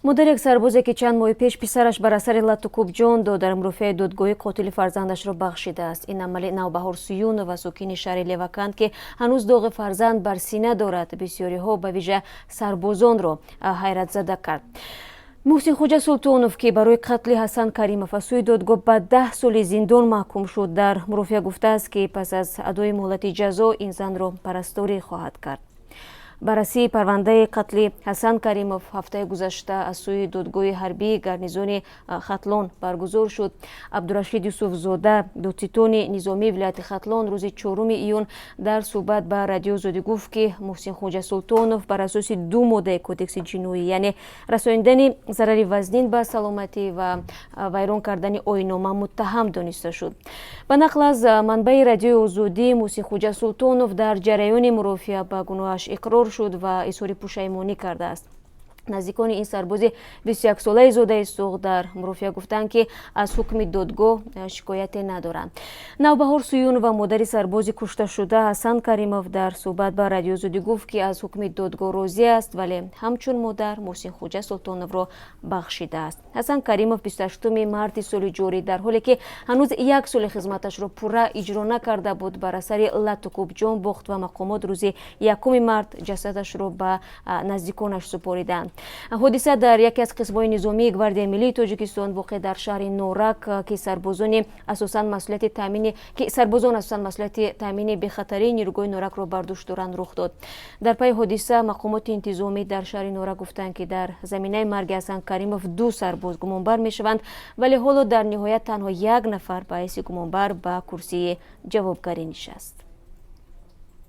مادر یک سربازی که چند ماه پیش پسرش بر اثر لطو کوب جان داد در مرافعه دادگاه قاتل فرزندش را بخشیده است. این عمل نوبهار سیون و ساکن شهر لیوکند که هنوز داغ فرزند بر سینه دارد بسیاری ها به ویژه سربازان را حیرت زده کرد. محسن خوجا سلطانوف که برای قتل حسن کریمов از سوی دادگاه به 10 سال زندان محکوم شد در مرافعه گفته است که پس از ادای مهلت جزا این زن را پرستاری خواهد کرد. بررسی پرونده قتل حسن کریمов هفته گذشته از سوی دادگاه حربی گارنیزون ختلان برگزار شد. عبدالرشید یوسف زاده دادستان نظامی ولایت ختلان روز 4 ایون در صحبت به رادیو زاده گفت که محسن خوجا سلطانوف بر اساس 2 ماده کدکس جنایی یعنی رساندن ضرر وزنین به سلامتی و ویران کردن آیین‌نامه متهم دانسته شد. به نقل از منبع رادیو آزادی محسن خوجا سلطانوف در جریان مرافعه به گناهش اقرار شد و اظهار پشیمانی کرده است. نزدیکان این سرباز 21 ساله زاده سوق در مرافعه گفتند که از حکم دادگاه شکایت ندارند. نوبهار سیون و مادر سرباز کشته شده حسن کریمov در صحبت با رادیو زاده گفت که از حکم دادگاه راضی است ولی همچون مادر محسن خوجا سلطانوف را بخشیده است. حسن کریمov 28 مارس سال جاری در حالی که هنوز 1 سال خدمتش را پورا اجرا نکرده بود بر اثر لطو کوب جان باخت و مقامات روز 1 مارس جسدش را به نزدیکانش سپاریدند. حادثه در یکی از قسم‌های نظامی گواردی ملی تاجیکستان واقع در شهر نورک که سربازان اساساً مسئولیت تامین بخطری نیروگاه نورک را بر دوش دارند رخ داد. در پی حادثه مقامات انتظامی در شهر نورک گفتند که در زمینه مرگ حسن کریمov 2 سرباز گمانبر میشوند ولی حالا در نهایت تنها 1 نفر به حیث گمانبر به کرسی جوابگری نشست.